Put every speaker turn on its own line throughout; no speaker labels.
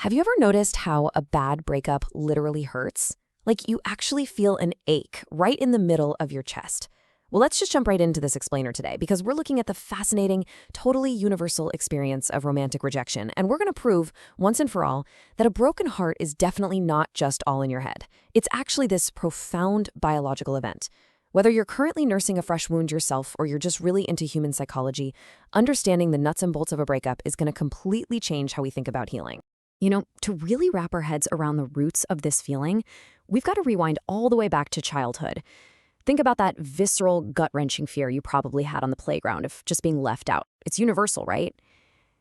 Have you ever noticed how a bad breakup literally hurts? Like you actually feel an ache right in the middle of your chest. Well, let's just jump right into this explainer today because we're looking at the fascinating, totally universal experience of romantic rejection. And we're going to prove once and for all that a broken heart is definitely not just all in your head. It's actually this profound biological event. Whether you're currently nursing a fresh wound yourself or you're just really into human psychology, understanding the nuts and bolts of a breakup is going to completely change how we think about healing. To really wrap our heads around the roots of this feeling, we've got to rewind all the way back to childhood. Think about that visceral, gut-wrenching fear you probably had on the playground of just being left out. It's universal, right?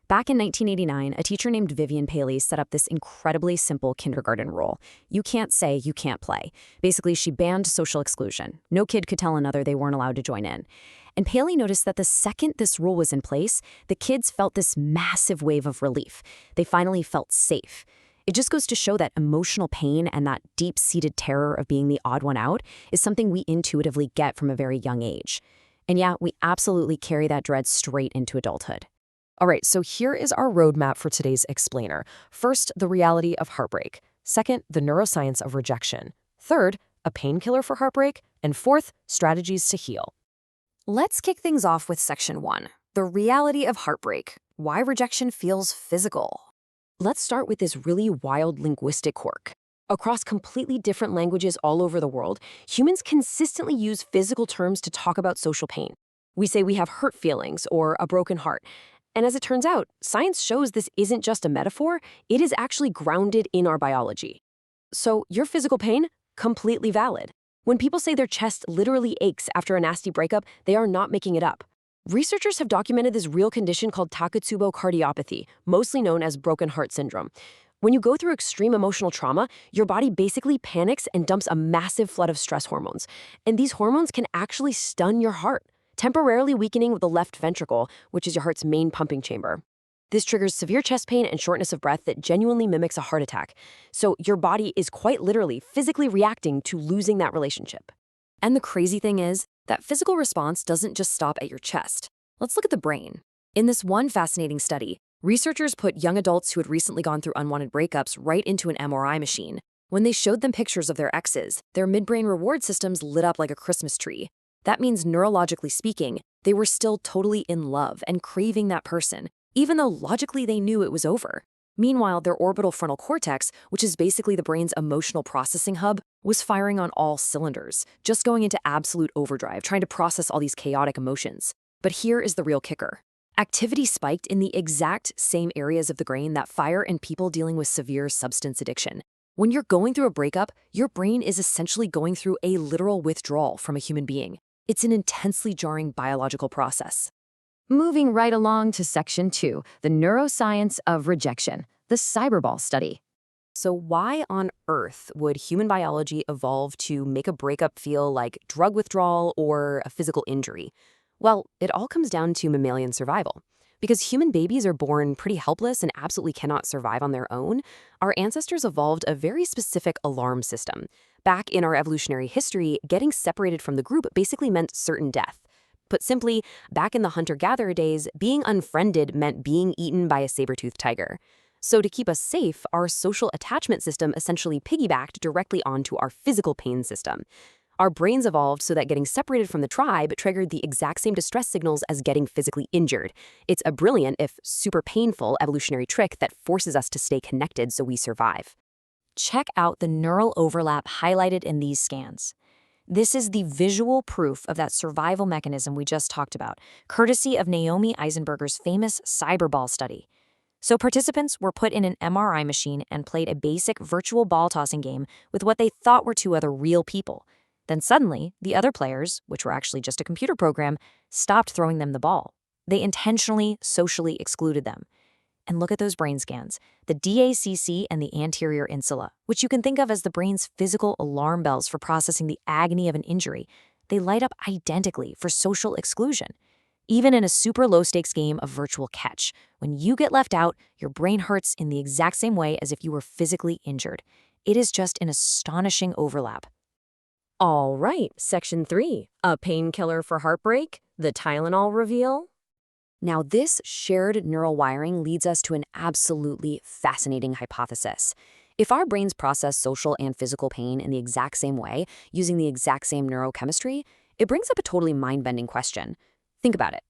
Back in 1989, a teacher named Vivian Paley set up this incredibly simple kindergarten rule. You can't say you can't play. Basically, she banned social exclusion. No kid could tell another they weren't allowed to join in. And Paley noticed that the second this rule was in place, the kids felt this massive wave of relief. They finally felt safe. It just goes to show that emotional pain and that deep-seated terror of being the odd one out is something we intuitively get from a very young age. And yeah, we absolutely carry that dread straight into adulthood.
All right, so here is our roadmap for today's explainer. First, the reality of heartbreak. Second, the neuroscience of rejection. Third, a painkiller for heartbreak. And fourth, strategies to heal.
Let's kick things off with section 1, the reality of heartbreak, why rejection feels physical. Let's start with this really wild linguistic quirk. Across completely different languages all over the world, humans consistently use physical terms to talk about social pain. We say we have hurt feelings or a broken heart. And as it turns out, science shows this isn't just a metaphor, it is actually grounded in our biology. So your physical pain, completely valid. When people say their chest literally aches after a nasty breakup, they are not making it up. Researchers have documented this real condition called Takotsubo cardiopathy, mostly known as broken heart syndrome. When you go through extreme emotional trauma, your body basically panics and dumps a massive flood of stress hormones. And these hormones can actually stun your heart, temporarily weakening the left ventricle, which is your heart's main pumping chamber. This triggers severe chest pain and shortness of breath that genuinely mimics a heart attack. So your body is quite literally physically reacting to losing that relationship. And the crazy thing is, that physical response doesn't just stop at your chest. Let's look at the brain. In this one fascinating study, researchers put young adults who had recently gone through unwanted breakups right into an MRI machine. When they showed them pictures of their exes, their midbrain reward systems lit up like a Christmas tree. That means, neurologically speaking, they were still totally in love and craving that person, even though logically they knew it was over. Meanwhile, their orbital frontal cortex, which is basically the brain's emotional processing hub, was firing on all cylinders, just going into absolute overdrive, trying to process all these chaotic emotions. But here is the real kicker. Activity spiked in the exact same areas of the brain that fire in people dealing with severe substance addiction. When you're going through a breakup, your brain is essentially going through a literal withdrawal from a human being. It's an intensely jarring biological process. Moving right along to section 2, the neuroscience of rejection, the cyberball study. So why on earth would human biology evolve to make a breakup feel like drug withdrawal or a physical injury? Well, it all comes down to mammalian survival. Because human babies are born pretty helpless and absolutely cannot survive on their own, our ancestors evolved a very specific alarm system. Back in our evolutionary history, getting separated from the group basically meant certain death. Put simply, back in the hunter-gatherer days, being unfriended meant being eaten by a saber-toothed tiger. So to keep us safe, our social attachment system essentially piggybacked directly onto our physical pain system. Our brains evolved so that getting separated from the tribe triggered the exact same distress signals as getting physically injured. It's a brilliant, if super painful, evolutionary trick that forces us to stay connected so we survive. Check out the neural overlap highlighted in these scans. This is the visual proof of that survival mechanism we just talked about, courtesy of Naomi Eisenberger's famous cyberball study. So participants were put in an MRI machine and played a basic virtual ball tossing game with what they thought were two other real people. Then suddenly, the other players, which were actually just a computer program, stopped throwing them the ball. They intentionally, socially excluded them. And look at those brain scans, the DACC and the anterior insula, which you can think of as the brain's physical alarm bells for processing the agony of an injury. They light up identically for social exclusion. Even in a super low-stakes game of virtual catch, when you get left out, your brain hurts in the exact same way as if you were physically injured. It is just an astonishing overlap. All right, section 3, a painkiller for heartbreak, the Tylenol reveal. Now, this shared neural wiring leads us to an absolutely fascinating hypothesis. If our brains process social and physical pain in the exact same way, using the exact same neurochemistry, it brings up a totally mind-bending question. Think about it.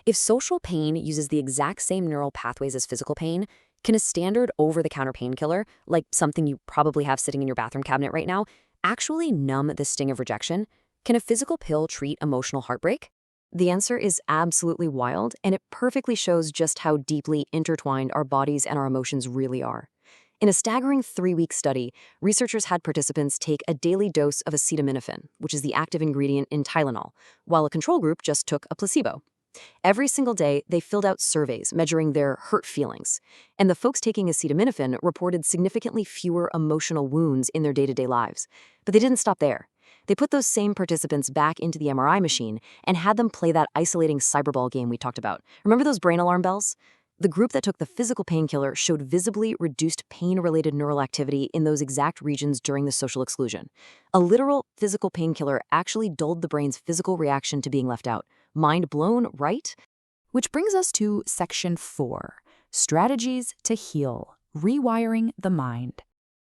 If social pain uses the exact same neural pathways as physical pain, can a standard over-the-counter painkiller, like something you probably have sitting in your bathroom cabinet right now, actually numb the sting of rejection? Can a physical pill treat emotional heartbreak? The answer is absolutely wild, and it perfectly shows just how deeply intertwined our bodies and our emotions really are. In a staggering 3-week study, researchers had participants take a daily dose of acetaminophen, which is the active ingredient in Tylenol, while a control group just took a placebo. Every single day, they filled out surveys measuring their hurt feelings, and the folks taking acetaminophen reported significantly fewer emotional wounds in their day-to-day lives. But they didn't stop there. They put those same participants back into the MRI machine and had them play that isolating cyberball game we talked about. Remember those brain alarm bells? The group that took the physical painkiller showed visibly reduced pain-related neural activity in those exact regions during the social exclusion. A literal physical painkiller actually dulled the brain's physical reaction to being left out. Mind blown, right?
Which brings us to Section 4, Strategies to Heal, Rewiring the Mind.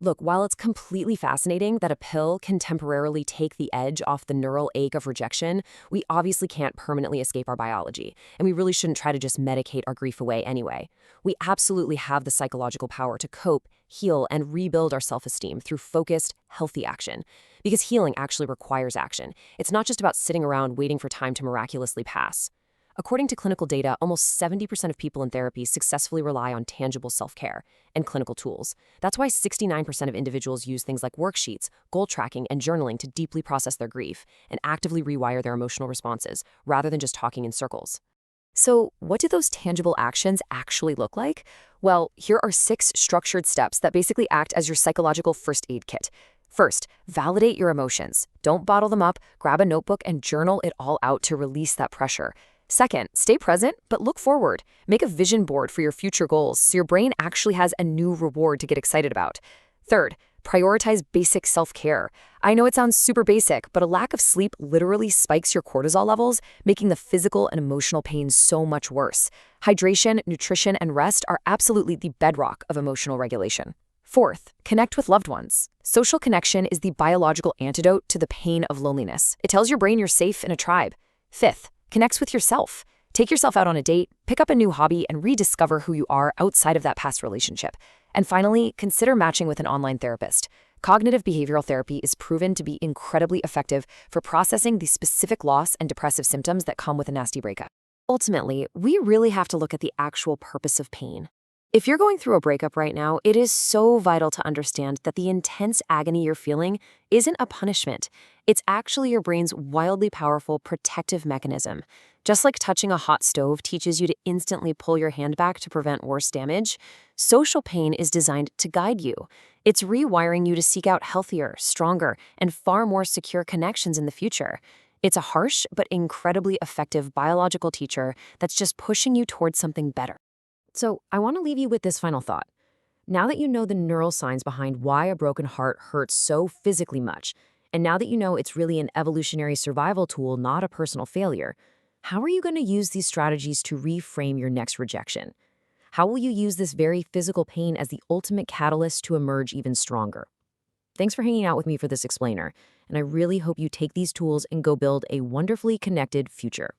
Look, while it's completely fascinating that a pill can temporarily take the edge off the neural ache of rejection, we obviously can't permanently escape our biology, and we really shouldn't try to just medicate our grief away anyway. We absolutely have the psychological power to cope, heal, and rebuild our self-esteem through focused, healthy action. Because healing actually requires action. It's not just about sitting around waiting for time to miraculously pass. According to clinical data, almost 70% of people in therapy successfully rely on tangible self-care and clinical tools. That's why 69% of individuals use things like worksheets, goal tracking, and journaling to deeply process their grief and actively rewire their emotional responses, rather than just talking in circles. So, what do those tangible actions actually look like? Well, here are 6 structured steps that basically act as your psychological first aid kit. First, validate your emotions. Don't bottle them up, grab a notebook and journal it all out to release that pressure. Second, stay present, but look forward. Make a vision board for your future goals so your brain actually has a new reward to get excited about. Third, prioritize basic self-care. I know it sounds super basic, but a lack of sleep literally spikes your cortisol levels, making the physical and emotional pain so much worse. Hydration, nutrition, and rest are absolutely the bedrock of emotional regulation. Fourth, connect with loved ones. Social connection is the biological antidote to the pain of loneliness. It tells your brain you're safe in a tribe. Fifth, connects with yourself. Take yourself out on a date, pick up a new hobby, and rediscover who you are outside of that past relationship. And finally, consider matching with an online therapist. Cognitive behavioral therapy is proven to be incredibly effective for processing the specific loss and depressive symptoms that come with a nasty breakup. Ultimately, we really have to look at the actual purpose of pain. If you're going through a breakup right now, it is so vital to understand that the intense agony you're feeling isn't a punishment. It's actually your brain's wildly powerful protective mechanism. Just like touching a hot stove teaches you to instantly pull your hand back to prevent worse damage, social pain is designed to guide you. It's rewiring you to seek out healthier, stronger, and far more secure connections in the future. It's a harsh but incredibly effective biological teacher that's just pushing you towards something better. So, I want to leave you with this final thought. Now that you know the neuroscience behind why a broken heart hurts so physically much, and now that you know it's really an evolutionary survival tool, not a personal failure, how are you going to use these strategies to reframe your next rejection? How will you use this very physical pain as the ultimate catalyst to emerge even stronger? Thanks for hanging out with me for this explainer, and I really hope you take these tools and go build a wonderfully connected future.